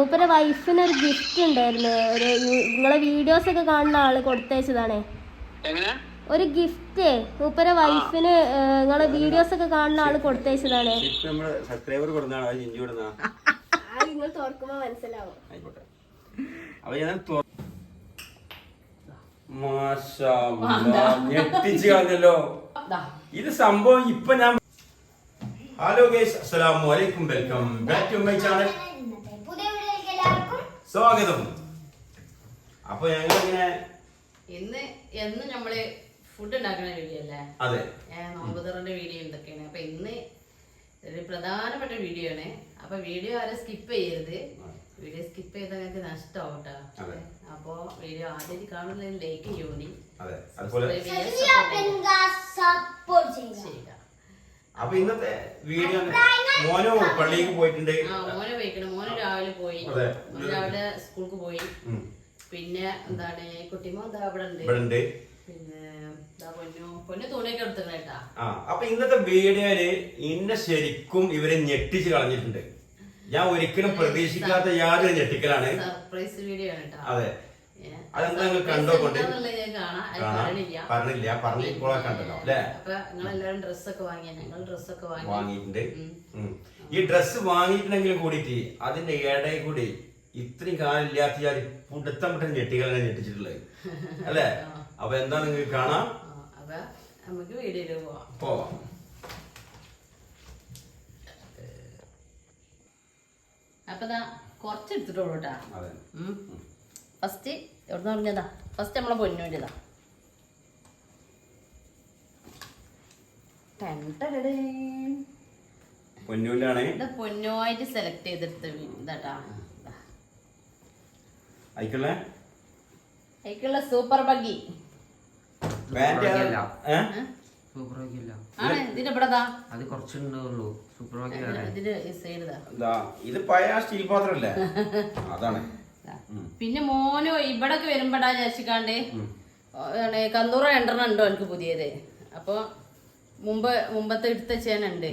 മൂപ്പരെ വൈഫിന് ഒരു ഗിഫ്റ്റ് ഉണ്ടായിരുന്നു. ഒരു നിങ്ങളെ വീഡിയോസ് ഒക്കെ കാണുന്ന ആള് കൊടുത്തയച്ചതാണേ. ഒരു ഗിഫ്റ്റ് മൂപ്പരെ വൈഫിന് നിങ്ങളെ വീഡിയോസ് ഒക്കെ കാണുന്ന ആള് കൊടുത്തയച്ചതാണേ. നിങ്ങൾ തുറക്കുമ്പോ മനസ്സിലാവും. ഞെട്ടിച്ച് കളഞ്ഞല്ലോ ഇത് സംഭവം. ഇപ്പൊ ഞാൻ ഹലോ ഗൈസ്, അസ്സലാമു അലൈക്കും, welcome back to my channel. സ്വാഗതം. അപ്പൊ ഞങ്ങളിങ്ങനെ ഇന്ന് നമ്മള് ഫുഡ് ഉണ്ടാക്കുന്ന വീഡിയോ അല്ലേ? അതെ, നോമ്പുതുറന്റെ വീഡിയോ എന്തൊക്കെയാണ്. അപ്പൊ ഇന്ന് ഒരു പ്രധാനപ്പെട്ട വീഡിയോ ആണ്. അപ്പൊ വീഡിയോ ആരും സ്കിപ്പ് ചെയ്യരുത്. വീഡിയോ സ്കിപ്പ് ചെയ്താൽ നിങ്ങൾക്ക് നഷ്ടമാവും കേട്ടോ. അപ്പൊ വീഡിയോ ആദ്യമായിട്ട് കാണുന്നതിന് ലൈക്ക് ചെയ്യോണ്ടി, ചെയ്യുക. അപ്പൊ ഇന്നത്തെ വീഡിയോ മോനോ പള്ളിക്ക് പോയിട്ടുണ്ട്. മോനെ പോയിക്കണം. മോന് രാവിലെ പോയി, രാവിലെ സ്കൂൾക്ക് പോയി. പിന്നെ എന്താണ് കുട്ടിമോ എന്താ ഇവിടെ ഉണ്ട്. പിന്നെ പൊന്നു തുണിയൊക്കെ എടുത്തിട്ടാ. അപ്പൊ ഇന്നത്തെ വീഡിയോയില് ഇന്നെ ശരിക്കും ഇവരെ ഞെട്ടിച്ച് കളഞ്ഞിട്ടുണ്ട്. ഞാൻ ഒരിക്കലും പ്രതീക്ഷിക്കാത്ത യാതൊരു ഞെട്ടിക്കലാണ്. സർപ്രൈസ് വീഡിയോ ആണ് കേട്ടോ. അതെ, അതെന്താ നിങ്ങൾ കണ്ടോകൊണ്ട് പറഞ്ഞില്ല, പറഞ്ഞിപ്പോഴാ കണ്ടല്ലോ അല്ലേ? അപ്പൊ നിങ്ങളെല്ലാരും ഡ്രസ്സൊക്കെ വാങ്ങിയ, ഞങ്ങൾ ഡ്രസ്സൊക്കെ വാങ്ങിയിട്ടുണ്ട്. ഈ ഡ്രസ്സ് വാങ്ങിയിട്ടുണ്ടെങ്കിലും കൂടിയിട്ട് അതിന്റെ ഇടയിൽ കൂടി ഇത്രയും കാലം ഇല്ലാത്ത ഞാൻ പുടുത്തം പെട്ട ഞെട്ടികളെ ഞെട്ടിച്ചിട്ടുള്ളത് അല്ലേ? അപ്പൊ എന്താ നിങ്ങൾക്ക് കാണാം. അപ്പൊ നമുക്ക് വീഡിയോയില് പോവാം. അപ്പൊ കൊറച്ച് എടുത്തിട്ടുള്ളൂ കേട്ടാ. ഫസ്റ്റ് എവിടുന്ന് പറഞ്ഞതാ? ഫസ്റ്റ് നമ്മളെ പൊന്നൂൻ്റെതാ. പൊന്നൂലാണ് പൊന്നുമായിട്ട് സെലക്ട് ചെയ്തെടുത്ത ഇതാട്ടാ. അയക്കുള്ള സൂപ്പർ ബഗ്ഗി ആണ്. ഇതിന്റെ ഇവിടെതാ അത് കുറച്ചുള്ളൂ. സൂപ്പർ ഇതിന്റെ സൈഡ് ഇത് പഴയ സ്റ്റീൽ പാത്രല്ലേ, അതാണ്. പിന്നെ മോനോ ഇവിടൊക്കെ വരുമ്പോടാ വിചാരിച്ചിക്കാണ്ട് കന്തൂറ രണ്ടെണ്ണം ഉണ്ടോ എനിക്ക് പുതിയത്. അപ്പൊ മുമ്പത്തെ എടുത്ത ചേനുണ്ട്.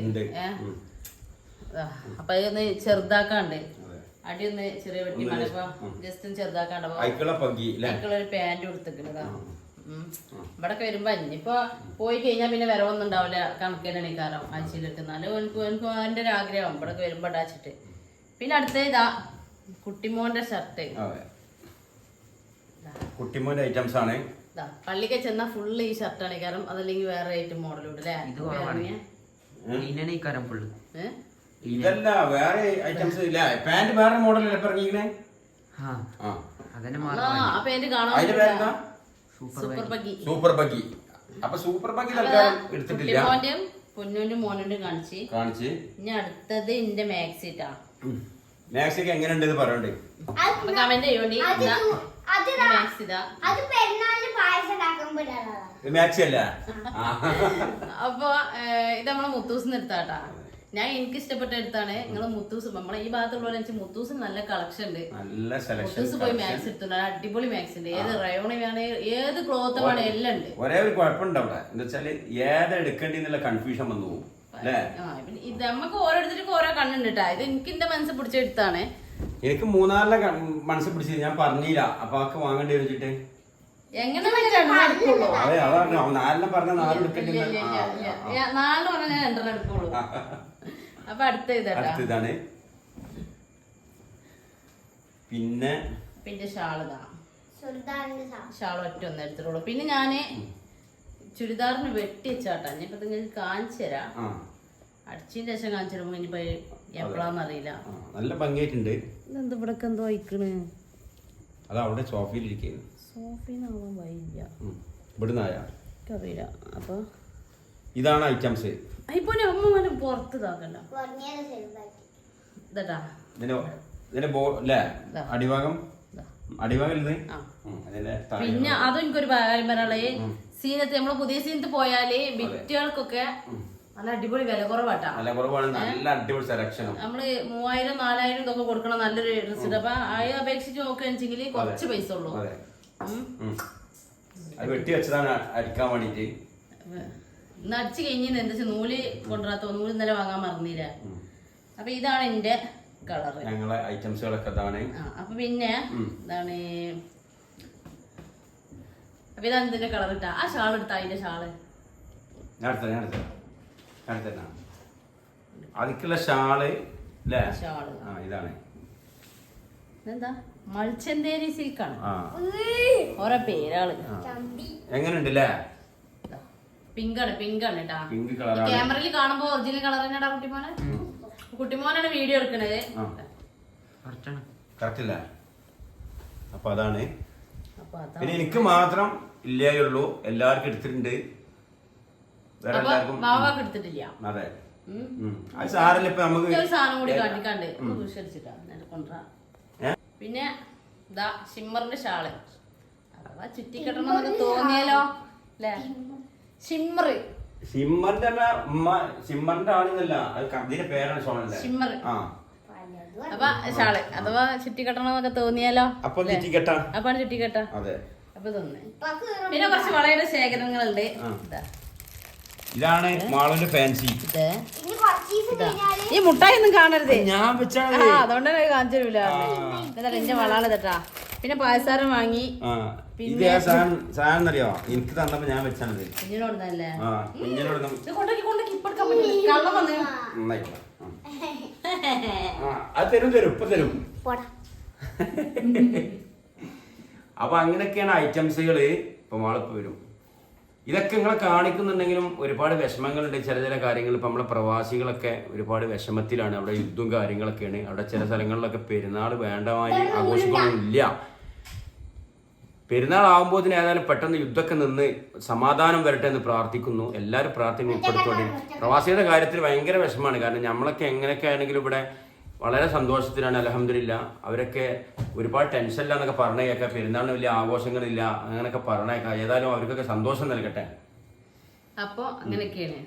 അപ്പൊ അതൊന്ന് ചെറുതാക്കാണ്ട്, അടിയൊന്ന് ചെറിയ വെട്ടി മലപ്പോ ജസ്റ്റ് ഒന്ന് ചെറുതാക്കാണ്ട് ഒരു പാന്റ് കൊടുത്തിക്കുന്നതാ. ഇവിടൊക്കെ വരുമ്പോ ഇനിയിപ്പോ പോയി കഴിഞ്ഞാൽ പിന്നെ വരവൊന്നും ഉണ്ടാവില്ല, കണക്കിനാണ് ഈ കാരം ആഴ്ചയിലിട്ട്. എന്നാലും എനിക്ക് എൻ്റെ ഒരു ആഗ്രഹം ഇവിടൊക്കെ വരുമ്പോ ഇടാച്ചിട്ട്. പിന്നെ അടുത്ത ഇതാ കുട്ടിമോന്റെ ഷർട്ട്. കുട്ടിമോന്റെ ഐറ്റംസ് ആണ്. പള്ളിക്ക് ചെന്നാ ഫുള്ള് ഈ ഷർട്ടാണ് കാരണം, അതല്ലെങ്കിൽ വേറെ ഐറ്റം മോഡലുണ്ട് അല്ലേ? ഇതല്ല വേറെ ഐറ്റംസ് ഇല്ല. പാന്റ് വേറെ മോഡലല്ലേ പറഞ്ഞിരിക്കണേ? ആ പാന്റ് കാണാൻ സൂപ്പർ ബഗ്ഗി. Super buggy. അപ്പൊ സൂപ്പർ ബഗ്ഗി എടുത്തിട്ടില്ല. പൊന്നൂന്റെ മോനുണ്ട് കാണിച്ച്. ഇനി അടുത്തത് എന്റെ മാക്സിട്ടാ. മാക്സിക്ക് എങ്ങനെയുണ്ട് പറയണ്ടേ? കമന്റ് ചെയ്യോണ്ടി. മാക്സി അല്ല. അപ്പൊ ഇത് നമ്മളെ മുത്തൂസിന് എടുത്താട്ടാ. ഞാൻ എനിക്ക് ഇഷ്ടപ്പെട്ട എടുത്താണ്. നിങ്ങൾ മുത്തൂസ് നമ്മളെ ഈ ഭാഗത്തുള്ള മുത്തൂസിന് നല്ല കളക്ഷൻ ഉണ്ട്. മുത്തൂസ് പോയി മാക്സ് എടുത്തിട്ടുണ്ട്. അടിപൊളി മാക്സ് ഉണ്ട്. ഏത് റയോണി വേണേ, ഏത് ക്ലോത്ത് വേണേ എല്ലാം ഉണ്ട്. ഒരേ ഒരു കുഴപ്പമുണ്ട് അവിടെ, എന്താ വെച്ചാല് ഏത് എടുക്കേണ്ടിന്നുള്ള കൺഫ്യൂഷൻ വന്നു പോകും. ഇത് നമുക്ക് ഓരോരുത്തർക്കും ഓരോ കണ്ണുണ്ട് കേട്ടാ. ഇത് എനിക്ക് എന്റെ മനസ്സിൽ പിടിച്ചെടുത്താണ്. എനിക്ക് മൂന്നാറിലെ മനസ്സിൽ പിടിച്ചത് ഞാൻ പറഞ്ഞില്ല. അപ്പൊ ആക്ക് വാങ്ങേണ്ടി വെച്ചിട്ട് എങ്ങനെ അതെ അതാണ് നാലിനെ പറഞ്ഞ നാല് എടുക്കേണ്ടി. നാലിന് പറഞ്ഞ ഞാൻ രണ്ടെണ്ണം എടുക്കുള്ളൂ. അപ്പൊ അടുത്തതാണ്. പിന്നെ ഷാൾ ഒറ്റ ഒന്ന് എടുത്തിട്ടുള്ളൂ. പിന്നെ ഞാന് ചുരിദാറിന് വെട്ടി വെച്ചാട്ടാ. ഇനിയിപ്പൊ നിങ്ങൾക്ക് കാണിച്ചു തരാം. അടിച്ചതിന്റെ ശേഷം കാണിച്ചു തരുമ്പോ ഇനിയിപ്പോ എപ്പോഴാന്നറിയില്ല. നല്ല ഭംഗിയായിട്ടുണ്ട്. ഇതെന്ത് ഇവിടൊക്കെ എന്തോ വയ്ക്കണ്? അത് അവിടെ സോഫയിലിരിക്കുന്നു. സോഫിന്നാവാൻ വയ്യ. ഇവിടുന്നായ അറിയില്ല. അപ്പൊ ഇതാണ് ഐറ്റംസ്. ഇപ്പൊ അമ്മ പുറത്ത് ഇതാക്കണ്ട ഇതാ. അടിഭാഗം പിന്നെ അതും എനിക്കൊരു കാര്യം പറയാനുള്ളത്, സീനത്ത് നമ്മള് പുതിയ സീനത്ത് പോയാല് ബിറ്റുകൾക്കൊക്കെ നല്ല അടിപൊളി വില കുറവാട്ടാ. നമ്മള് 3000-4000 ഇതൊക്കെ കൊടുക്കണം നല്ലൊരു ഡ്രസ്. അപ്പൊ അതിനെ അപേക്ഷിച്ച് നോക്കുകയാണെന്നുവെച്ചെങ്കിൽ കുറച്ച് പൈസ ഉള്ളൂ. ഇന്ന് അടിച്ചു കഴിഞ്ഞ എന്താ വെച്ചാൽ നൂല് കൊണ്ടുവരാത്ത, നൂല് ഇന്നലെ വാങ്ങാൻ മറന്നില്ല. അപ്പൊ ഇതാണ് എന്റെ കളറ് ഞങ്ങളെ ഐറ്റംസുകളൊക്കെ ഇതാണ്. അപ്പൊ പിന്നെ എന്താണ് അപ്പൊ ഇതാണ് ഇതിന്റെ കളർ ഇട്ടാ. ആ ഷാൾ എടുത്താ അതിന്റെ ഷാള് ഞാൻ എടുത്തന്നെ അതിക്കുള്ള ഷാള് അല്ലേ? ഷാള് ഇതാണ്. ഇതെന്താ മൾച്ചന്തേരി സിൽക്കാണ് ഓരോ പേരാള്. എങ്ങനെയുണ്ട് അല്ലേ? പിങ്കാണ് കേട്ടാ. പിങ്ക് കളർ ക്യാമറയിൽ കാണുമ്പോ ഒറിജിനൽ കളർ തന്നെയാ കുട്ടിമോനാണ് വീഡിയോ എടുക്കണത്. കറക്റ്റ് അല്ലേ? അപ്പൊ അതാണ്. അപ്പൊ പിന്നെ എനിക്ക് മാത്രം ഇല്ലേയുള്ളൂ, എല്ലാവർക്കും എടുത്തിട്ടുണ്ട്. വേറെ എല്ലാവർക്കും ബാവാക്ക് എടുത്തിട്ടില്ല. അതെ. അത് സാരല്ല. ഇപ്പൊ നമുക്ക് ഒരു സാധനം കൂടി കാട്ടിക്കാണ്ട് കൊണ്ടുവരാ. പിന്നെ ഇതാ ഷിമ്മറിന്റെ ഷാള് അഥവാ ചുറ്റിക്കെട്ടണമെന്നൊക്കെ തോന്നിയാലോ അല്ലേ? ഷിമ്മറിന്റെ ആണെന്നല്ല, അത് ഇതിന്റെ പേരാണ് ഷോണല്ലേ? ഷിമ്മർ. അപ്പൊ ഷാള് അഥവാ ചുറ്റിക്കെട്ടണമെന്നൊക്കെ തോന്നിയാലോ? അപ്പൊ ചുറ്റിക്കെട്ടാ. അപ്പാണ് ചുറ്റിക്കെട്ടാ. അതെ. അപ്പൊ തോന്നുന്നു. പിന്നെ കുറച്ച് വളയുടെ ശേഖരങ്ങളുണ്ട്. ഇതാണ് മാളുവിന്റെ ഫാൻസി. ഈ മുട്ടായി ഒന്നും കാണരുത്, ഞാൻ വെച്ചാണ്. അതുകൊണ്ട് കാണിച്ചു തരൂല. എന്റെ വളാള് തട്ടാ. പിന്നെ പായസാരം വാങ്ങി. ഇത് സാധനം അറിയോ? എനിക്ക് തന്നപ്പോ ഞാൻ വെച്ചാണത്. കുഞ്ഞിനോടല്ലേ? കുഞ്ഞിനോട് അത് തരും ഇപ്പൊ തരും. അപ്പൊ അങ്ങനെയൊക്കെയാണ് ഐറ്റംസുകള്. ഇപ്പൊ മാളിപ്പോ വരും. ഇതൊക്കെ നിങ്ങളെ കാണിക്കുന്നുണ്ടെങ്കിലും ഒരുപാട് വിഷമങ്ങളുണ്ട്. ചില കാര്യങ്ങൾ ഇപ്പൊ നമ്മളെ പ്രവാസികളൊക്കെ ഒരുപാട് വിഷമത്തിലാണ്. അവിടെ യുദ്ധവും കാര്യങ്ങളൊക്കെയാണ്. അവിടെ ചില സ്ഥലങ്ങളിലൊക്കെ പെരുന്നാൾ വേണ്ടമാതിരി ആഘോഷിക്കണമെന്നില്ല. പെരുന്നാൾ ആകുമ്പോൾ ഏതായാലും പെട്ടെന്ന് യുദ്ധമൊക്കെ നിന്ന് സമാധാനം വരട്ടെ എന്ന് പ്രാർത്ഥിക്കുന്നു. എല്ലാവരും പ്രാർത്ഥന ഉൾപ്പെടുത്തോട്ടെ. പ്രവാസികളുടെ കാര്യത്തിൽ ഭയങ്കര വിഷമമാണ്. കാരണം നമ്മളൊക്കെ എങ്ങനെയൊക്കെ ആണെങ്കിലും ഇവിടെ വളരെ സന്തോഷത്തിലാണ്. അൽഹംദുലില്ലാ. അവരൊക്കെ ഒരുപാട് ടെൻഷനില്ല എന്നൊക്കെ പറഞ്ഞേക്കാം. പെരുന്നാളിന് വലിയ ആഘോഷങ്ങളില്ല അങ്ങനെയൊക്കെ പറഞ്ഞേക്കാം. ഏതായാലും അവർക്കൊക്കെ സന്തോഷം നൽകട്ടെ. അപ്പൊ അങ്ങനെയൊക്കെയാണ്.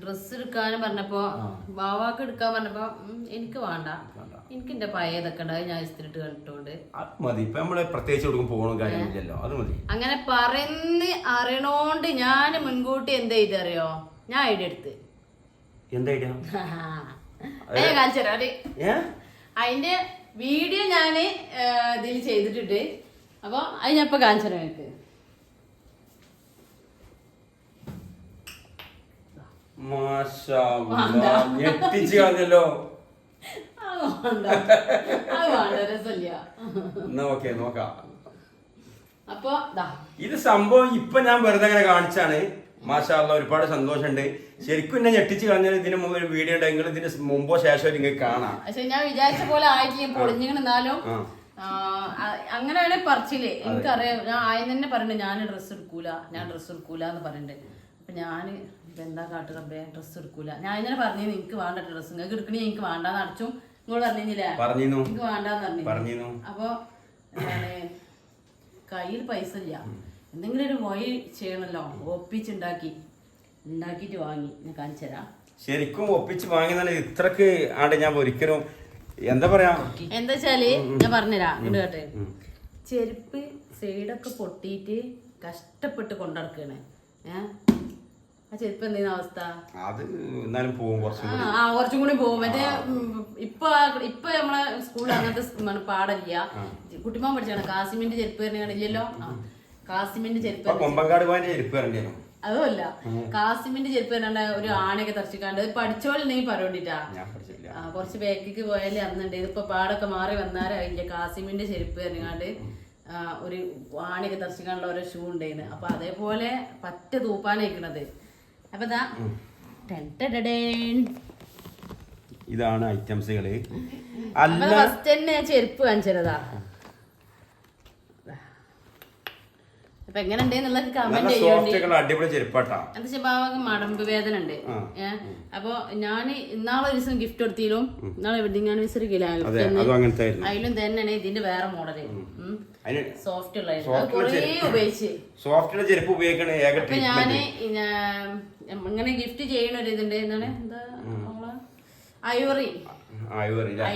ഡ്രസ്സ് എടുക്കാനും പറഞ്ഞപ്പോ ബാവാക്ക് എടുക്കാൻ പറഞ്ഞപ്പോ എനിക്ക് വേണ്ട, എനിക്ക് എന്റെ പഴയതൊക്കെ ഉണ്ടാവും, ഞാൻ ഇസ്തിരിട്ട് കണ്ടിട്ടുണ്ട് മതി. ഇപ്പൊ നമ്മള് പ്രത്യേകിച്ച് കൊടുക്കും പോകണം കാര്യമില്ലല്ലോ, അത് മതി. അങ്ങനെ പറഞ്ഞ് അറിയണോണ്ട് ഞാൻ മുൻകൂട്ടി എന്താ ചെയ്തറിയോ? ഞാൻ ഐഡിയ എടുത്ത്. എന്താ ഐഡിയ? കാണിച്ചു തരാം. അതിന്റെ വീഡിയോ ഞാന് ഇതിൽ ചെയ്തിട്ടുണ്ട്. അപ്പൊ അത് ഞാൻ ഇപ്പൊ കാണിച്ചു തരാം. എനിക്ക് ഞെട്ടിച്ച് കളഞ്ഞല്ലോ. നോക്കാം. അപ്പൊ ഇത് സംഭവം ഇപ്പൊ ഞാൻ വെറുതെ അങ്ങനെ കാണിച്ചാണ്. മാഷാ അല്ലാഹ്, ഒരുപാട് സന്തോഷമുണ്ട്. ശരിക്കും എന്നെ ഞെട്ടിച്ച് കളഞ്ഞാൽ ഇതിന് മുമ്പ് ഒരു വീഡിയോ ഉണ്ടെങ്കിൽ ഇതിന് മുമ്പോ ശേഷമോ നിങ്ങൾക്ക് കാണാം. പക്ഷെ ഞാൻ വിചാരിച്ച പോലെ ആയിട്ടില്ല, പൊളിഞ്ഞിരുന്നാലും അങ്ങനെയാണ് പറച്ചില്. എനിക്കറിയാം. ഞാൻ ആദ്യം തന്നെ പറയണ്ടേ ഞാൻ ഡ്രസ്സ് എടുക്കൂല എന്ന് പറയണ്ടേ. അപ്പൊ ഞാന് എന്താ കാട്ടുറബേ ഡ്രസ്സ് എടുക്കൂല. ഞാൻ ഇങ്ങനെ പറഞ്ഞു എനിക്ക് വേണ്ട ഡ്രസ്സ്, നിങ്ങൾക്ക് എടുക്കണേ എനിക്ക് വേണ്ടാന്ന് അടച്ചും നിങ്ങൾ പറഞ്ഞില്ലേ? എനിക്ക് വേണ്ടാന്ന് പറഞ്ഞു. അപ്പൊ കയ്യിൽ പൈസ ഇല്ല, എന്തെങ്കിലും ഒരു വഴി ചെയ്യണല്ലോ. ഉണ്ടാക്കിട്ട് വാങ്ങി ഞാൻ കാണിച്ചു തരാം. ശരിക്കും ഒപ്പിച്ച് വാങ്ങിയതാണ്. ഇത്രക്ക് ആണ്ട് ഞാൻ ഒരിക്കലും എന്താ പറയാ, എന്താ വെച്ചാല് ഞാൻ പറഞ്ഞുതരാം. ഇങ്ങോട്ട് കേട്ടെ, ചെരുപ്പ് സൈഡൊക്കെ പൊട്ടിയിട്ട് കഷ്ടപ്പെട്ട് കൊണ്ടിറക്കാണ്. ആ ചെരുപ്പ് എന്തെയ്യുന്ന അവസ്ഥ? അത് എന്നാലും പോകും, കുറച്ചും കൂടി പോകും. മറ്റേ ഇപ്പൊ നമ്മളെ സ്കൂളിൽ അങ്ങനത്തെ പാടില്ല. കുട്ടിമാൻ പഠിച്ചാണ് കാസിമിന്റെ ചെരുപ്പ് ഇല്ലല്ലോ. കാസിമിന്റെ ചെരുപ്പ് കൊമ്പങ്കാട് പോയ ചെരുപ്പ് ഇറങ്ങിയാലും അതുമല്ല, കാസിമിന്റെ ചെരുപ്പ് തന്നെ ഒരു ആണയൊക്കെ തറച്ചിക്കാണ്ട് പഠിച്ചോളുണ്ടെങ്കിൽ പറയോണ്ടിട്ടാ. കുറച്ച് ബാക്കിക്ക് പോയാലേ അന്നുണ്ട്. ഇതിപ്പോ പാടൊക്കെ മാറി വന്നാലും അതിന്റെ കാസിമിന്റെ ചെരുപ്പ് ഇറങ്ങാണ്ട് ഒരു ആണയൊക്കെ തറച്ചിക്കാനുള്ള ഓരോ ഷൂ ഉണ്ടായിരുന്നു. അപ്പൊ അതേപോലെ പറ്റ തൂപ്പാനയക്കണത്. അപ്പൊ ഇതാണ് ഐറ്റംസുകള്. ഫസ്റ്റ് തന്നെ ചെരുപ്പ് കാണിച്ചതാ. അപ്പൊ എങ്ങനെ ഉണ്ടെന്നുള്ളത് കമന്റ് ചെയ്യാൻ. മടമ്പ് വേദന ഉണ്ട്. അപ്പൊ ഞാൻ ഇന്നാളെ ഒരു ദിവസം ഗിഫ്റ്റ് കൊടുത്തിരും. ഇന്നാളെ വെഡിങ് ആനിവേഴ്സറി അതിലും തന്നെയാണ് ഇതിന്റെ വേറെ മോഡല്. സോഫ്റ്റ് ഉള്ള കൊറേ ഉപയോഗിച്ച് അപ്പൊ ഞാന് ഇങ്ങനെ ഗിഫ്റ്റ് ചെയ്യണ ഒരു ഇതുണ്ട്. എന്താണ്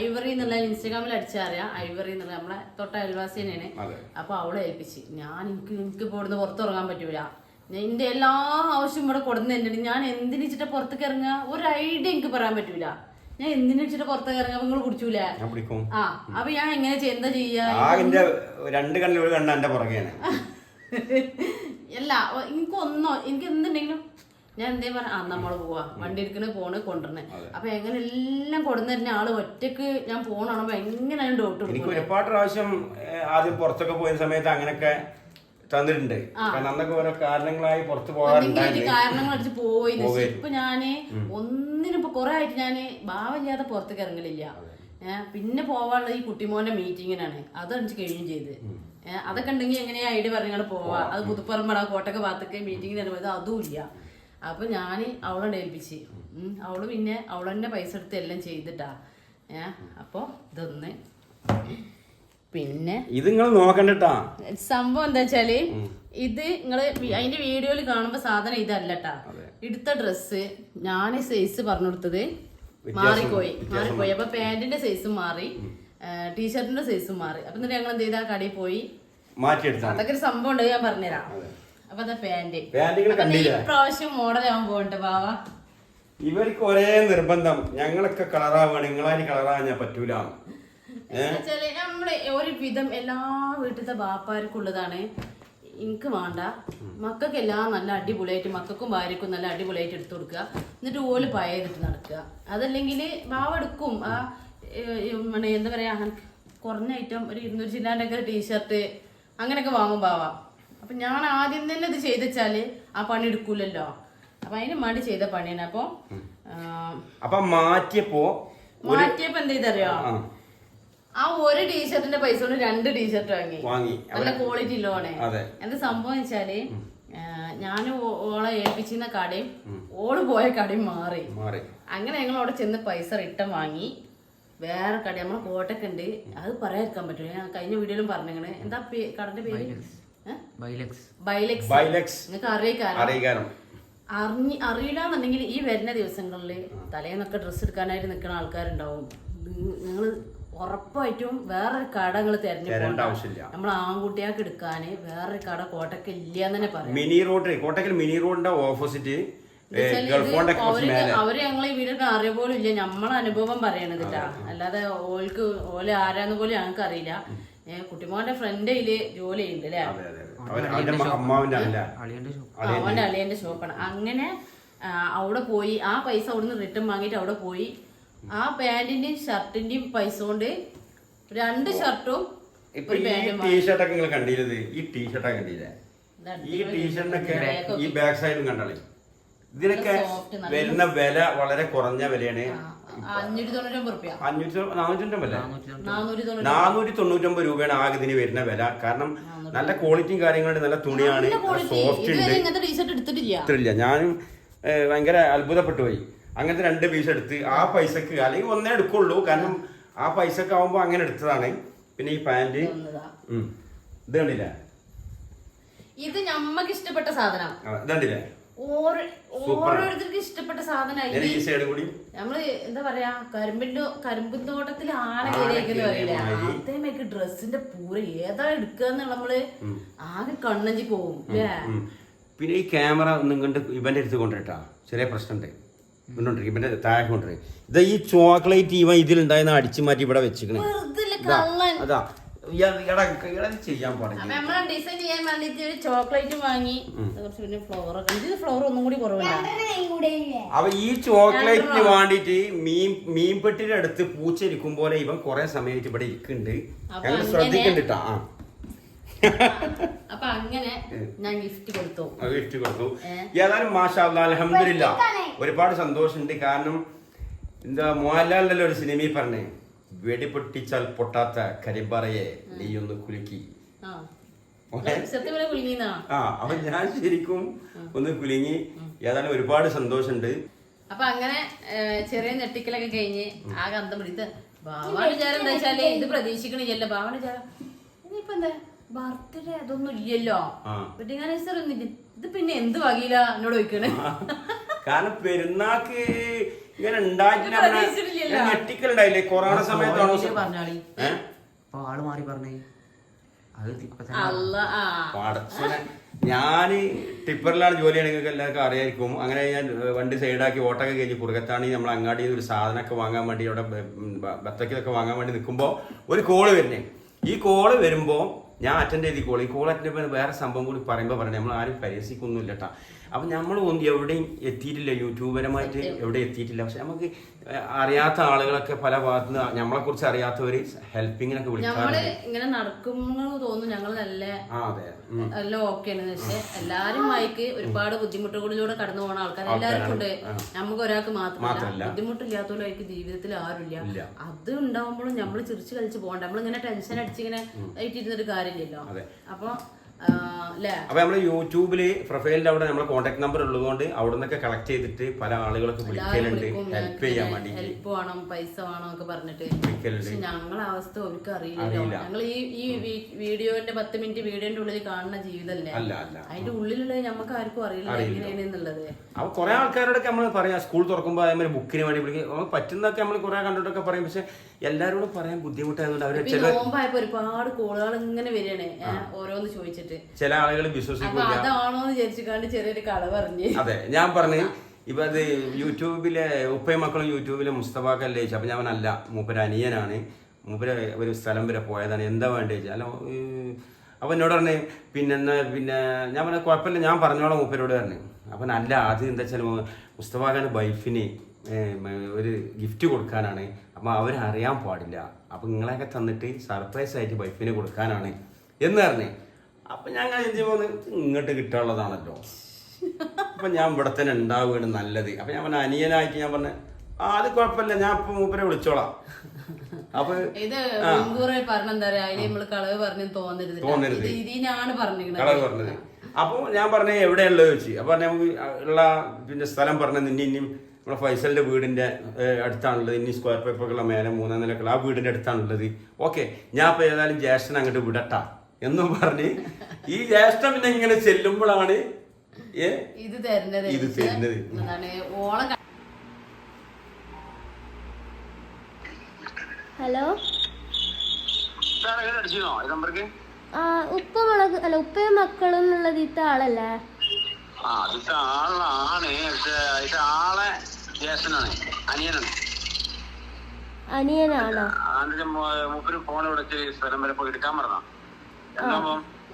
ഐവറി എന്നുള്ള ഇൻസ്റ്റാഗ്രാമിൽ അടിച്ചറിയാം. ഐവറി എന്നുള്ള നമ്മളെ തൊട്ട അയൽവാസി തന്നെയാണ്. അപ്പൊ അവളെ ഏൽപ്പിച്ച് എനിക്ക് ഇവിടുന്ന് പുറത്തിറങ്ങാൻ പറ്റൂല. എന്റെ എല്ലാ ആവശ്യവും ഇവിടെ കൊടുന്നു തന്നിട്ട് ഞാൻ എന്തിനിച്ചിട്ട് പുറത്തേക്ക് ഇറങ്ങുക? ഒരു ഐഡിയ എനിക്ക് പറയാൻ പറ്റൂല. ഞാൻ എന്തിനു വെച്ചിട്ട് പുറത്തേക്ക് ഇറങ്ങാൻ നിങ്ങൾ പിടിച്ചൂല ഞാൻ പിടിക്കും. ആ അപ്പൊ ഞാൻ എങ്ങനെ എന്താ ചെയ്യാ? ആകിന്റെ 2 കണ്ണിൽ 1 കണ്ണ് എന്റെ പുറകെയാണ്. അല്ല എനിക്ക് എന്തുണ്ടെങ്കിലും ഞാൻ എന്തേ പറഞ്ഞ നമ്മള് പോവാ വണ്ടി എടുക്കണ പോണ് കൊണ്ടുവരണേ. അപ്പൊ എങ്ങനെ എല്ലാം കൊടുന്നതിന് ആള് ഒറ്റക്ക് ഞാൻ പോണാണോ എങ്ങനെ ഡോട്ട് എനിക്ക് ഒരുപാട് പ്രാവശ്യം ആദ്യം പുറത്തൊക്കെ പോയ സമയത്ത് അങ്ങനെയൊക്കെ തന്നിട്ടുണ്ട്. കാരണം അന്നൊക്കെ ഓരോ കാരണങ്ങളായി പുറത്ത് പോകാറുണ്ടായിരുന്നു. കാരണങ്ങൾ അടിച്ച് പോയി. ഇപ്പൊ ഞാന് ഒന്നിനും ഇപ്പൊ കൊറേ ആയിട്ട് ഞാന് ഭാവമില്ലാതെ പുറത്തേക്ക് ഇറങ്ങലില്ല. പിന്നെ പോവാനുള്ളത് ഈ കുട്ടിമോന്റെ മീറ്റിങ്ങിനാണ്. അതടിച്ച് കഴിയും ചെയ്ത്. അതൊക്കെ ഉണ്ടെങ്കിൽ എങ്ങനെയാ ഐഡിയ പറഞ്ഞാൽ പോവാ. അത് പുതുപ്പറമ്പട കോട്ടൊക്കെ ഭാഗത്തൊക്കെ മീറ്റിങ്ങിന് വരുമ്പോൾ അതും ഇല്ല. അപ്പൊ ഞാന് അവളെ ഏൽപ്പിച്ച് അവള് പിന്നെ അവളെന്നെ പൈസ എടുത്ത് എല്ലാം ചെയ്തിട്ടാ. അപ്പൊ ഇതൊന്ന് പിന്നെ ഇത് നിങ്ങൾ നോക്കണ്ടട്ടാ. സംഭവം എന്താ വെച്ചാല് ഇത് നിങ്ങള് അതിന്റെ വീഡിയോയിൽ കാണുമ്പോ സാധനം ഇതല്ലട്ടാ. എടുത്ത ഡ്രസ്സ് ഞാൻ സൈസ് പറഞ്ഞു കൊടുത്തത് മാറിപ്പോയി. അപ്പൊ പാന്റിന്റെ സൈസും മാറി, ടീഷർട്ടിന്റെ സൈസും മാറി. അപ്പൊ എന്നിട്ട് ഞങ്ങൾ എന്ത് ചെയ്താ കടയിൽ പോയി മാറ്റിയെടുത്ത അതൊക്കെ ഒരു സംഭവം ഉണ്ട്. ഞാൻ പറഞ്ഞുതരാം. അപ്പൊ അതാ പാന്റ് പ്രാവശ്യം മോഡലാവാൻ പോകട്ടെ ബാവ. ഇവർക്ക് ഒരേ നിർബന്ധം, ഞങ്ങളൊക്കെ കളറാവാണ്, നിങ്ങളായി കളറാകാൻ പറ്റൂല. നമ്മള് ഒരു വിധം എല്ലാ വീട്ടിലത്തെ ബാപ്പാർക്കുള്ളതാണ്. എനിക്ക് വേണ്ട, മക്കൾക്ക് എല്ലാം നല്ല അടിപൊളിയായിട്ട് മക്കൾക്കും ഭാര്യക്കും നല്ല അടിപൊളിയായിട്ട് എടുത്തു കൊടുക്കുക. എന്നിട്ട് ഓല് പഴയതിട്ട് നടക്കുക. അതല്ലെങ്കിൽ ബാവ എടുക്കും. ആ എന്താ പറയാ കുറഞ്ഞ ഐറ്റം ഒരു 200 ചില്ലാൻ്റെ ടീഷർട്ട് അങ്ങനെയൊക്കെ വാങ്ങും ബാവ. അപ്പൊ ഞാൻ ആദ്യം തന്നെ ഇത് ചെയ്തെച്ചാല് ആ പണി എടുക്കൂലല്ലോ. അപ്പൊ അതിന് വേണ്ടി ചെയ്ത പണിയാണ്. അപ്പൊ മാറ്റിയപ്പോ എന്ത് ചെയ്തറിയോ? ആ ഒരു ടീഷർട്ടിന്റെ പൈസ കൊണ്ട് 2 ടീഷർട്ട് വാങ്ങി. നല്ല ക്വാളിറ്റി ഉള്ളതാണ്. എന്താ സംഭവം വെച്ചാല് ഞാൻ ഓളെ ഏൽപ്പിച്ചിരുന്ന കടയും ഓള് പോയ കടയും മാറി. അങ്ങനെ ഞങ്ങൾ അവിടെ ചെന്ന് പൈസ റിട്ടേൺ വാങ്ങി. വേറെ കട നമ്മളെ കോട്ടൊക്കെ ഉണ്ട്, അത് പറയാതിരിക്കാൻ പറ്റില്ല. ഞാൻ കഴിഞ്ഞ വീഡിയോയിലും പറഞ്ഞിങ്ങനെ. എന്താ കടന്റെ പേര്? ബൈലെക്സ്. നിങ്ങൾക്ക് അറിയില്ലാന്നുണ്ടെങ്കിൽ ഈ വരുന്ന ദിവസങ്ങളില് തലേന്നൊക്കെ ഡ്രസ്സ് എടുക്കാനായിട്ട് നിൽക്കുന്ന ആൾക്കാരുണ്ടാവും. നിങ്ങൾ ഉറപ്പായിട്ടും വേറൊരു കട നിങ്ങൾ തെരഞ്ഞെടുക്കേണ്ട ആവശ്യമില്ല. നമ്മൾ ആൺകുട്ടിയാൾക്ക് എടുക്കാന് വേറൊരു കട കോട്ടയ്ക്ക് ഇല്ല എന്ന് തന്നെ പറയാം. കോട്ടയ്ക്കൽ മിനി റോഡിന്റെ ഓപ്പോസിറ്റ് അവര് ഞങ്ങൾ ഈ വീടിന്റെ അറിയ പോലും ഇല്ല. നമ്മളെ അനുഭവം പറയണത് കേട്ടാ. അല്ലാതെ ഓല് ആരാന്ന് പോലും ഞങ്ങൾക്ക് അറിയില്ല. കുട്ടിമോന്റെ ഫ്രണ്ട് ഇതില് ജോലി ഉണ്ട് അല്ലേ? അവന്റെ അളിയന്റെ ഷോപ്പാണ്. അങ്ങനെ അവിടെ പോയി ആ പൈസ അവിടുന്ന് റിട്ടേൺ വാങ്ങിയിട്ട് അവിടെ പോയി ആ പാന്റിന്റെയും ഷർട്ടിന്റെയും പൈസ കൊണ്ട് 2 ഷർട്ടും ഒരു പാന്റും. ടീഷർട്ടൊക്കെ നിങ്ങൾ കണ്ടിരുന്നത് ഈ ടീഷർട്ടൊക്കെ കണ്ടില്ലേ? ഈ ടീഷർട്ടിനൊക്കെ ഈ ബാക്ക് സൈഡും കണ്ടാളി. ഇതിനൊക്കെ വരുന്ന വില വളരെ കുറഞ്ഞ വിലയാണ്. 499 രൂപയാണ് ആകെ ഇതിന് വരുന്ന വില. കാരണം നല്ല ക്വാളിറ്റിയും കാര്യങ്ങളുണ്ട്, നല്ല തുണിയാണ്, സോഫ്റ്റ് ഉണ്ട്. എടുത്തിട്ടില്ല. ഞാനും ഭയങ്കര അത്ഭുതപ്പെട്ടു പോയി. അങ്ങനത്തെ 2 പീസ് എടുത്ത് ആ പൈസക്ക്, അല്ലെങ്കിൽ ഒന്നേ എടുക്കുള്ളൂ. കാരണം ആ പൈസക്ക് ആവുമ്പോ അങ്ങനെ എടുത്തതാണ്. പിന്നെ ഈ പാന്റ് ഇത് കണ്ടില്ലേ? ഇത് നമ്മക്ക് ഇഷ്ടപ്പെട്ട സാധനം. ഇത് കണ്ടില്ലേ? ഓരോരുത്തർക്ക് ഇഷ്ടപ്പെട്ട സാധനമായി. നമ്മള് എന്താ പറയാ കരിമ്പിൻ തോട്ടത്തിൽ ആളെന്ന് പറയില്ലേ? അതേമാതിരി ഡ്രസ്സിന്റെ പൂര ഏതാ എടുക്കാന്ന് നമ്മള് ആകെ കണ്ണഞ്ചി പോകും. പിന്നെ ഈ ക്യാമറ ഒന്നും കണ്ട് ഇവന്റെ അടുത്ത് കൊണ്ടിട്ടാ ചെറിയ പ്രശ്നമുണ്ട്. കൊണ്ടിരിക്കും ഇവന്റെ താഴെ കൊണ്ടിരിക്കും. ഇതാ ഈ ചോക്ലേറ്റ് ഇവൻ ഇതിലുണ്ടായിരുന്ന അടിച്ചു മാറ്റി ഇവിടെ വെച്ചിക്കണേ. അതാ ചെയ്യാൻ ചോക്ലേറ്റ് വാങ്ങി. ഫ്ലവർ ഒന്നും കൂടി കുറവുണ്ട്. അപ്പൊ ഈ ചോക്ലേറ്റിന് വേണ്ടിട്ട് മീൻപെട്ടിയുടെ അടുത്ത് പൂച്ച ഇരിക്കും പോലെ ഇവൻ കൊറേ സമയത്ത് ഇവിടെ ഇരിക്കുന്നുണ്ട്. ഞങ്ങൾ ശ്രദ്ധിക്കണ്ടിട്ടാ. അപ്പൊ അങ്ങനെ ഞാൻ ഗിഫ്റ്റ് കൊടുത്തു. ഏതായാലും മാഷാ അല്ലാഹ് അൽഹംദുലില്ലാ ഒരുപാട് സന്തോഷമുണ്ട്. കാരണം എന്താ മോഹൻലാലിന്റെ ഒരു സിനിമയിൽ പറഞ്ഞേ, വെടിപൊട്ടിച്ചാൽ പൊട്ടാത്ത കരിമ്പറയെ നീ ഒന്ന് കുലുക്കി. അപ്പൊ ഞാൻ ശരിക്കും ഒന്ന് കുലുങ്ങി. ഏതായാലും ഒരുപാട് സന്തോഷമുണ്ട്. അപ്പൊ അങ്ങനെ ചെറിയ നെട്ടിക്കലൊക്കെ കഴിഞ്ഞ് ആകെ അന്തം പിടിത്ത് ബാവാണ് വിചാരം എന്താ വെച്ചാല് ഇത് പ്രതീക്ഷിക്കണില്ലല്ലോ. ബാവാണ് വിചാരം ഇനിയിപ്പൊ എന്താ ബർത്ത്ഡേ അതൊന്നും ഇല്ലല്ലോ, വെഡിങ് ആനിവേഴ്സറി ഒന്നും ഇല്ല, ഇത് പിന്നെ എന്ത് വകയില എന്നോട് ചോദിക്കണേ. കാരണം പെരുന്നാക്ക് ഇങ്ങനെ ഞെട്ടിക്കലുണ്ടായില്ലേ കൊറോണ സമയത്താണോ? ആള് മാറി പറഞ്ഞേ അത് ഇപ്പൊ തന്നെ അല്ല ആ പടച്ചോനെ ഞാന് ടിപ്പറിലാണ് ജോലി ചെയ്യണമെങ്കിൽ നിങ്ങൾക്ക് എല്ലാവർക്കും അറിയായിരിക്കും. അങ്ങനെ ഞാൻ വണ്ടി സൈഡാക്കി ഓട്ടൊക്കെ കഴിഞ്ഞ് കുറുകത്താണെങ്കിൽ നമ്മൾ അങ്ങാടിയിൽ ഒരു സാധനമൊക്കെ വാങ്ങാൻ വേണ്ടി അവിടെ ബത്തക്കൊക്കെ വാങ്ങാൻ വേണ്ടി നിൽക്കുമ്പോൾ ഒരു കോള് വരുന്നേ. ഈ കോള് വരുമ്പോൾ ഞാൻ അറ്റൻഡ് ചെയ്ത് ഈ കോൾ അറ്റൻഡ് ചെയ്യുമ്പോൾ വേറെ സംഭവം കൂടി പറയുമ്പോൾ പറയണേ, നമ്മൾ ആരും പരിഹസിക്കൊന്നുമില്ല കേട്ടോ. അപ്പം നമ്മൾ എവിടെയും എത്തിയിട്ടില്ല, യൂട്യൂബർമായിട്ട് എവിടെയും എത്തിയിട്ടില്ല. പക്ഷെ നമുക്ക് അറിയാത്ത ആളുകളൊക്കെ പല ഭാഗത്തു നിന്ന് നമ്മളെ കുറിച്ച് അറിയാത്തവര് ഹെൽപ്പിങ്ങിനൊക്കെ വിളിക്കാറുണ്ട്. ഇങ്ങനെ നടക്കുമ്പോൾ തോന്നുന്നു ഞങ്ങൾ നല്ല ഓക്കെയാണ്. പക്ഷെ എല്ലാരും വായിക്ക് ഒരുപാട് ബുദ്ധിമുട്ടുകളിലൂടെ കടന്നു പോകുന്ന ആൾക്കാർ എല്ലാവർക്കും ഉണ്ട്. നമുക്ക് ഒരാൾക്ക് മാത്രമല്ല, ബുദ്ധിമുട്ടില്ലാത്തവരായിരിക്കും ജീവിതത്തിൽ ആരുമില്ല. അത് ഉണ്ടാവുമ്പോഴും നമ്മൾ ചിരിച്ചു കളിച്ച് പോകണ്ട. നമ്മളിങ്ങനെ ടെൻഷൻ അടിച്ചിങ്ങനെ ആയിട്ടിരുന്നൊരു കാര്യമില്ലല്ലോ. അപ്പൊ അപ്പൊ നമ്മള് യൂട്യൂബില് പ്രൊഫൈലിന്റെ അവിടെ നമ്മളെ കോൺടാക്ട് നമ്പർ ഉള്ളതുകൊണ്ട് അവിടെ നിന്നൊക്കെ കളക്ട് ചെയ്തിട്ട് പല ആളുകളൊക്കെ വിളിക്കലുണ്ട്, ഹെൽപ്പ് ചെയ്യാൻ വേണ്ടി. ഹെൽപ്പ് വേണം, പൈസ വേണം ഒക്കെ പറഞ്ഞിട്ട്. പക്ഷെ ഞങ്ങളെ അവസ്ഥ അവർക്ക് അറിയില്ലല്ലോ. ഞങ്ങൾ ഈ വീഡിയോന്റെ 10 മിനിറ്റ് വീഡിയോന്റെ ഉള്ളിൽ കാണുന്ന ജീവിതമല്ലേ, അതിന്റെ ഉള്ളിലുള്ളത് നമുക്ക് ആർക്കും അറിയില്ല എങ്ങനെയാണെന്നുള്ളത്. അപ്പൊ കുറെ ആൾക്കാരോടൊക്കെ നമ്മൾ പറയാം, സ്കൂൾ തുറക്കുമ്പോൾ അതേമാതിരി ബുക്കിന് വേണ്ടി വിളിക്കും, നമുക്ക് പറ്റുന്നതൊക്കെ നമ്മൾ കുറെ കണ്ടിട്ടൊക്കെ പറയും. പക്ഷെ എല്ലാവരോടും പറയാൻ ബുദ്ധിമുട്ടായതുകൊണ്ട് അവര് നോമ്പായപ്പോ ഒരുപാട് കോളുകൾ ഇങ്ങനെ വരികയാണ് ഓരോന്ന് ചോദിച്ചിട്ട്. ചില ആളുകൾ വിശ്വസിക്കില്ല, അതാണോന്ന് വിചാരിച്ചിക്കാണ്ട് ചെറിയൊരു കഥ പറഞ്ഞു. അതെ ഞാൻ പറഞ്ഞു ഇപ്പൊ അത് യൂട്യൂബിലെ ഉപ്പയും മക്കളും യൂട്യൂബിലെ മുസ്തഫാക്കല്ലേ ചോദിച്ചു. അപ്പൊ ഞാൻ അല്ല, മൂപ്പര് അനിയനാണ്, മൂപ്പര് ഒരു സ്ഥലം വരെ പോയതാണ്, എന്താ വേണ്ടി ചോദിച്ചു. അല്ല അപ്പൊ എന്നോട് പറഞ്ഞു പിന്നെ ഞാൻ പറഞ്ഞ കുഴപ്പമില്ല, ഞാൻ പറഞ്ഞോളാം മൂപ്പരോട് പറഞ്ഞു. അപ്പൊ അല്ല, അത് എന്താ വെച്ചാൽ മുസ്തഫാഖാന്റെ വൈഫിന് ഒരു ഗിഫ്റ്റ് കൊടുക്കാനാണ്, അപ്പൊ അവരറിയാൻ പാടില്ല, അപ്പൊ നിങ്ങളെയൊക്കെ തന്നിട്ട് സർപ്രൈസ് ആയിട്ട് വൈഫിന് കൊടുക്കാനാണ് എന്ന് പറഞ്ഞു. അപ്പൊ ഞങ്ങൾ എന്ത് പോകുന്നു, ഇങ്ങോട്ട് കിട്ടാനുള്ളതാണല്ലോ, അപ്പൊ ഞാൻ ഇവിടെ തന്നെ ഉണ്ടാവുകയാണ് നല്ലത്. അപ്പൊ ഞാൻ പറഞ്ഞ അനിയനായിട്ട് ഞാൻ പറഞ്ഞു അത് കുഴപ്പമില്ല, ഞാൻ ഇപ്പൊ മൂപ്പരെ വിളിച്ചോളാം. അപ്പൊ ഇത് പറഞ്ഞെന്താ പറയാ, നമ്മള് കളവ് പറഞ്ഞു തോന്നരുത്, ഇതിനാണ് കളവ് പറഞ്ഞത്. അപ്പൊ ഞാൻ പറഞ്ഞ എവിടെയുള്ളത് ചോദിച്ചു. അപ്പൊ നമുക്ക് ഉള്ള സ്ഥലം പറഞ്ഞ ഇനിയും നമ്മളെ ഫൈസലിന്റെ വീടിന്റെ അടുത്താണുള്ളത്, ഇനി സ്ക്വയർ പേപ്പറുള്ള മേലെ 3 നിലക്കുള്ള ആ വീടിന്റെ അടുത്താണുള്ളത്. ഓക്കെ, ഞാൻ ഇപ്പൊ ഏതായാലും ജ്യേഷ്ഠൻ അങ്ങോട്ട് വിടട്ടാ എന്നും പറഞ്ഞ് ഈ ജ്യേഷ്ഠൻ പിന്നെ ഇങ്ങനെ ചെല്ലുമ്പോഴാണ് ഇത് തരുന്നത്. ഹലോ, ഉപ്പമുളക് അല്ല ഉപ്പയും മക്കളും എന്നുള്ളത് ഇത്ത ആളല്ലേ? അനിയനാണോ?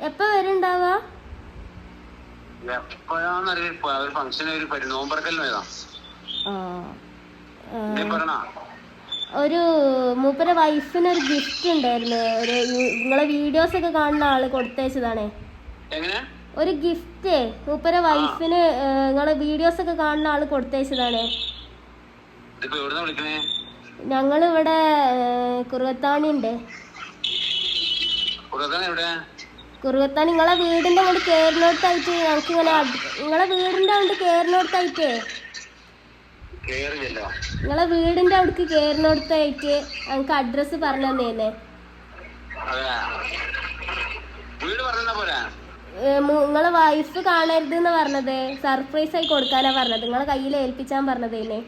എപ്പ വരുണ്ടാവാ? ഒരു മൂപ്പര വൈഫിന് ഒരു ഗിഫ്റ്റ് ഉണ്ടായിരുന്നു, ഒരു നിങ്ങളെ വീഡിയോസ് ഒക്കെ കാണുന്ന ആള് കൊടുത്തയച്ചതാണേ. ഒരു ഗിഫ്റ്റ് മൂപ്പര വൈഫിന് നിങ്ങളെ വീഡിയോസ് ഒക്കെ കാണുന്ന ആള് കൊടുത്തയച്ചതാണേ. ഞങ്ങളിവിടെ കുറുവത്താണി ഉണ്ട്. കുറുവത്താണി നിങ്ങളെ വീടിന്റെ അങ്ങോട്ട് കേറിനോട്ടായിട്ട് ഞങ്ങൾക്ക് ഇങ്ങനെ നിങ്ങളെ വീടിന്റെ അങ്ങോട്ട് കേറിനോട്ടായിട്ട് നിങ്ങളെ വീടിന്റെ അവിടേക്ക് കേറിനോടത്തായിട്ട് ഞങ്ങൾക്ക് അഡ്രസ് പറഞ്ഞു തന്നേനെ. നിങ്ങളെ വൈഫ് കാണരുത് എന്ന് പറഞ്ഞത്, സർപ്രൈസ് ആയി കൊടുക്കാനാ പറഞ്ഞത്, നിങ്ങളെ കയ്യിൽ ഏൽപ്പിച്ചാൻ പറഞ്ഞതേനെ.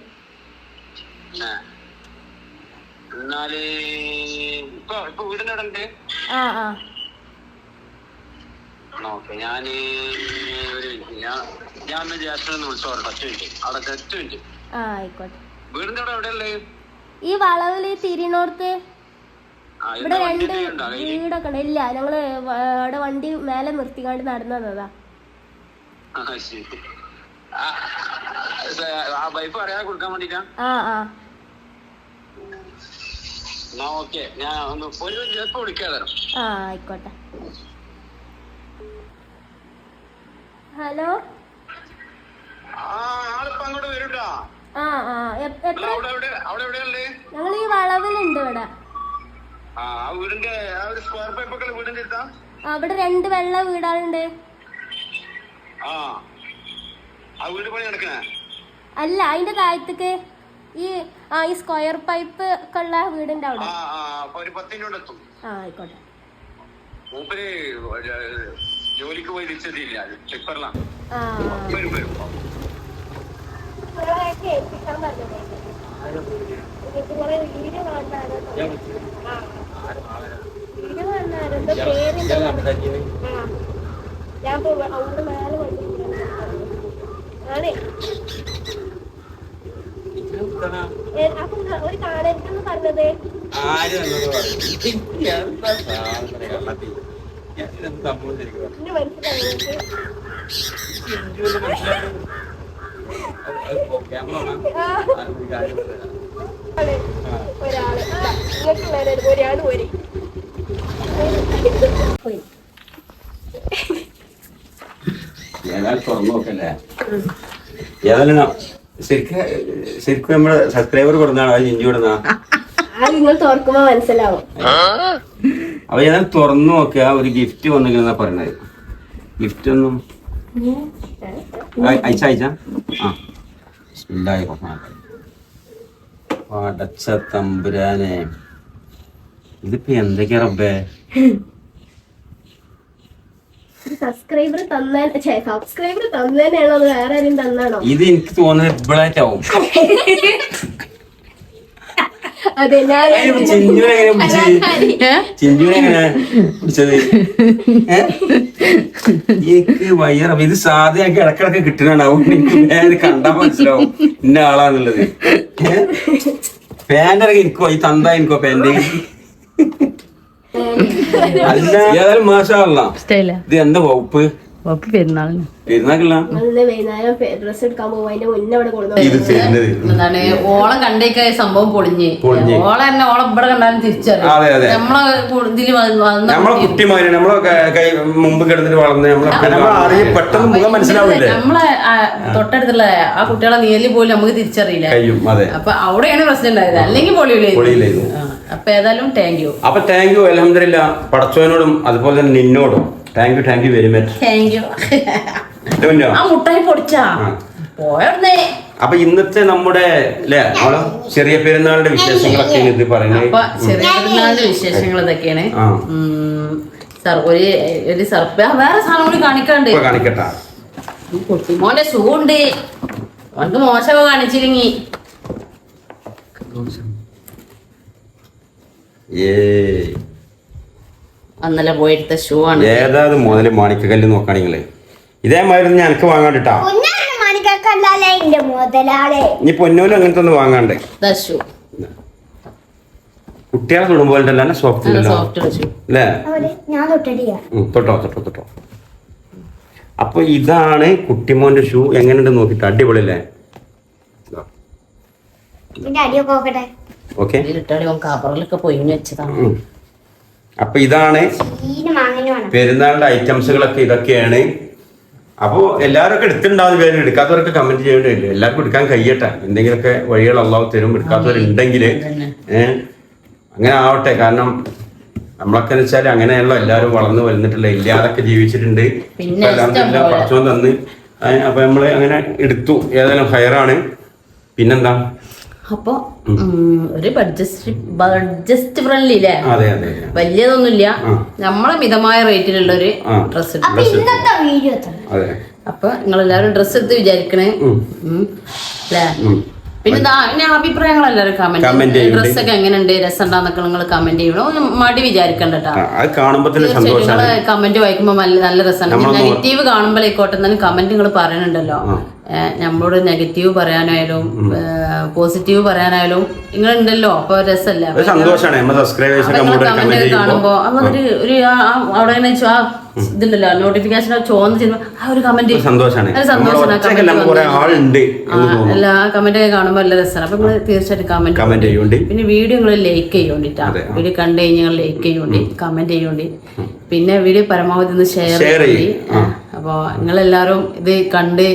ആ ആ ആയിക്കോട്ടെ. ഈ വളവില് തിരിനോർത്ത് ഇവിടെ 2 വീടൊക്കെ ഉണ്ട്. ഇല്ല, ഞങ്ങള് അവിടെ വണ്ടി മേലെ നിർത്തിക്കാണ്ട് നടന്നു വന്നതാ. ആ ആ ആയിക്കോട്ടെ. ഹലോ, ഞങ്ങൾ ഈ വളവിലുണ്ട് ഇവിടെ. അവിടെ 2 വെള്ള വീടുകളുണ്ട്. അല്ല, അതിന്റെ താഴത്തേക്ക് ഈ സ്ക്വയർ പൈപ്പ് ഒക്കെ ഉള്ള വീടിന്റെ അവിടെ. ആയിക്കോട്ടെ. ജോലിക്ക് പോയി തിരിച്ചെത്തിയില്ല, ടിപ്പറിലാണ്. പേര് ഞാൻ അവിടെ മേലെ ആണേ അപ്പൊ ഒരു കാണരുതെന്ന് പറഞ്ഞത് ഒരാള് ഒരാള് പോരെ ഏതായാലും തുറന്നു നോക്കല്ലേ ഏതായാലും ശരിക്കും നമ്മള് സബ്സ്ക്രൈബർ കൊടുന്നാണ് അത് ചിഞ്ചി കൊടുന്ന നിങ്ങൾ തുറക്കുമ്പോ മനസ്സിലാവും. അപ്പൊ ഞാൻ തുറന്നു നോക്കുക ഒരു ഗിഫ്റ്റ് വന്നിരിക്കുന്ന പറയണത്. ഗിഫ്റ്റ് ഒന്നും അയച്ച അടച്ച തമ്പുരാനെ ഇതിപ്പോ എന്തൊക്കെയാ റബ്ബേ? സബ്സ്ക്രൈബർ തന്നേനാണോ അത് വേറെ ആരും തന്നാണോ? ഇത് എനിക്ക് തോന്നുന്നത് ഇപ്പോഴായിട്ടാവും. അതെ ചിഞ്ചുനെങ്ങനെ പിടിച്ചത്? എനിക്ക് വയ്യ. ഇത് സാധ്യമാക്കി ഇടക്കിടക്ക് കിട്ടണാവും. എനിക്ക് കണ്ടാ മനസ്സിലാവും ഇന്ന ആളാന്നുള്ളത്. പാൻറ് എനിക്കോ ഈ തന്ത എനിക്കോ പാൻറ് അല്ല. ഏതായാലും മാഷാള്ള ഇത് എന്താ വകുപ്പ്? പെരുന്നാക്കല്ല ഡ്രസ് എടുക്കാൻ പോകും. അതിന്റെ മുന്നേ ഇവിടെ ഇത് തരുന്നത് എന്താണ് ഓളം കണ്ടേക്കായ സംഭവം പൊളിഞ്ഞ് ഓളെ തന്നെ ഓളം ഇവിടെ കണ്ടാലും തിരിച്ചറിയാം. അതെ അതെ നമ്മളെ കുട്ടിമാര് നമ്മളെ മുമ്പ് കിടന്നിട്ട് വളർന്ന് നമ്മളെ പെട്ടെന്ന് മുഖം മനസ്സിലാവില്ലേ? നമ്മളെ തൊട്ടടുത്തുള്ള ആ കുട്ടികളെ നീലി പോലും നമുക്ക് തിരിച്ചറിയില്ല. അപ്പൊ അവിടെയാണ് പ്രശ്നം ഉണ്ടായത്. അല്ലെങ്കിൽ പൊളിയില്ലായിരുന്നു. അപ്പൊ ഏതായാലും താങ്ക് യു. അപ്പൊ താങ്ക് യു അൽഹംദുലില്ലാ പടച്ചവനോടും അതുപോലെ തന്നെ നിന്നോടും thank you very much. Thank you. ആ മുട്ടായി പൊടിച്ചാ പോയേ. അപ്പൊ ഇന്നത്തെ നമ്മുടെ ചെറിയ പെരുന്നാളിന്റെ വിശേഷങ്ങളൊക്കെ ഇത് പറയുന്നത്. അപ്പൊ ചെറിയ പെരുന്നാളിന്റെ വിശേഷങ്ങൾ ഇതൊക്കെയാണ്. ഒരു വേറെ സാധനം കൂടി കാണിക്കാണ്ട്. കാണിക്കട്ടാ. കുട്ടിമോന്റെ ഷൂ ഉണ്ട്. അവർക്ക് മോശമോ കാണിച്ചിരുങ്ങി. അന്നലെ പോയെടുത്ത ഷൂ ആണ്. ഏതാത് മുതല് മാണിക്കക്കല്ല് നോക്കാണെങ്കിലേ ഇതേമാതിരി എനിക്ക് വാങ്ങാണ്ടിട്ടാ. ഇനി പൊന്നൂലും അങ്ങനത്തെ ഒന്ന് വാങ്ങാണ്ട്. കുട്ടികളെ തൊടുമ്പോലല്ല സോഫ്റ്റ് അല്ലേ? തൊട്ടോ. അപ്പൊ ഇതാണ് കുട്ടിമോന്റെ ഷൂ. എങ്ങനെയുണ്ട് നോക്കിട്ട് അടിപൊളിയല്ലേ? ഓക്കെ. കവറിലൊക്കെ പൊയിഞ്ഞു വെച്ചതാണ്. അപ്പൊ ഇതാണ് പെരുന്നാളിന്റെ ഐറ്റംസുകളൊക്കെ ഇതൊക്കെയാണ്. അപ്പോ എല്ലാവരും ഒക്കെ എടുത്തിട്ടുണ്ടാവുന്ന പേര് എടുക്കാത്തവരൊക്കെ കമന്റ് ചെയ്യേണ്ടി വരില്ല. എല്ലാവർക്കും എടുക്കാൻ കഴിയട്ടെ. എന്തെങ്കിലുമൊക്കെ വഴികൾ അള്ളാഹു തരും. എടുക്കാത്തവരുണ്ടെങ്കിൽ അങ്ങനെ ആവട്ടെ. കാരണം നമ്മളൊക്കെ എന്ന് വെച്ചാൽ അങ്ങനെയല്ലോ എല്ലാവരും വളർന്നു വരുന്നിട്ടില്ല. ഇല്ലാതൊക്കെ ജീവിച്ചിട്ടുണ്ട്. പഠിച്ചോ തന്ന് അപ്പൊ നമ്മള് അങ്ങനെ എടുത്തു. ഏതായാലും ഹയറാണ്. പിന്നെന്താ അപ്പൊ ഒരു ബഡ്ജറ്റ് ഫ്രണ്ട്ലി അല്ലേ? അതെ അതെ. വലിയതൊന്നുമില്ല. നമ്മളെ മിതമായ റേറ്റിലുള്ള ഒരു ഡ്രസ്. അപ്പൊ നിങ്ങൾ എല്ലാവരും ഡ്രസ് എടുത്ത് വിചാരിക്കണേ അല്ലേ? പിന്നെ അഭിപ്രായങ്ങളെല്ലാവരും കമന്റ് ഡ്രസ്സൊക്കെ എങ്ങനെയുണ്ട് രസമുണ്ടാന്നൊക്കെ നിങ്ങൾ കമന്റ് ചെയ്യണോ. മടി വിചാരിക്കണ്ടോ. കമന്റ് വായിക്കുമ്പോ നല്ല രസമാണ്. നെഗറ്റീവ് കാണുമ്പോഴേക്കോട്ടെ എന്നാലും കമന്റ് നിങ്ങൾ പറയുന്നുണ്ടല്ലോ. നമ്മളോട് നെഗറ്റീവ് പറയാനായാലും പോസിറ്റീവ് പറയാനായാലും നിങ്ങളുണ്ടല്ലോ. അപ്പൊ രസമല്ല കമന്റ് കാണുമ്പോ ഒരു അവിടെ ഇതുണ്ടല്ലോ നോട്ടിഫിക്കേഷൻ ചോന്ന് ചെയ്യുമ്പോ ആ ഒരു കമന്റ് സന്തോഷമാണ്. എല്ലാ കമന്റ് ഒക്കെ കാണുമ്പോ നല്ല രസമാണ്. അപ്പൊ നിങ്ങൾ തീർച്ചയായിട്ടും കമന്റ് ചെയ്യോണ്ടി. പിന്നെ വീഡിയോ നിങ്ങൾ ലൈക്ക് ചെയ്യോണ്ടിട്ടാ. വീഡിയോ കണ്ടു കഴിഞ്ഞാൽ ലൈക്ക് ചെയ്യോണ്ടി, കമന്റ് ചെയ്യോണ്ടി. പിന്നെ വീഡിയോ പരമാവധി ഒന്ന് ഷെയർ ചെയ്യോണ്ടി. അപ്പൊ നിങ്ങളെല്ലാരും ഇത് കണ്ട്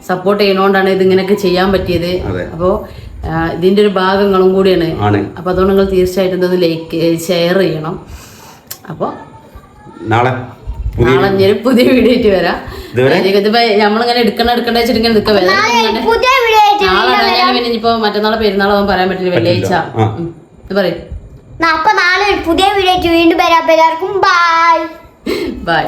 സപ്പോർട്ട് ചെയ്യണോണ്ടാണ് ഇത് ഇങ്ങനെയൊക്കെ ചെയ്യാൻ പറ്റിയത്. അപ്പോ ഇതിന്റെ ഒരു ഭാഗങ്ങളും കൂടിയാണ്. അപ്പൊ അതുകൊണ്ട് നിങ്ങൾ തീർച്ചയായിട്ടും ഇതൊന്ന് ലൈക്ക് ഷെയർ ചെയ്യണം. അപ്പൊ നാളെ പുതിയ വീഡിയോ ആയിട്ട് വരാം. നമ്മളിങ്ങനെ എടുക്കണ്ട വെച്ചിട്ട് ഇങ്ങനെ നിൽക്കുക. നാളെ പിന്നെ ഇനിയിപ്പോ മറ്റന്നാളെ പെരുന്നാളാവാൻ പറയാൻ പറ്റില്ല. വെള്ളിയാഴ്ച പറയും. നാളെ പുതിയ വീഡിയോ വീണ്ടും വരാം. എല്ലാവർക്കും ബൈ.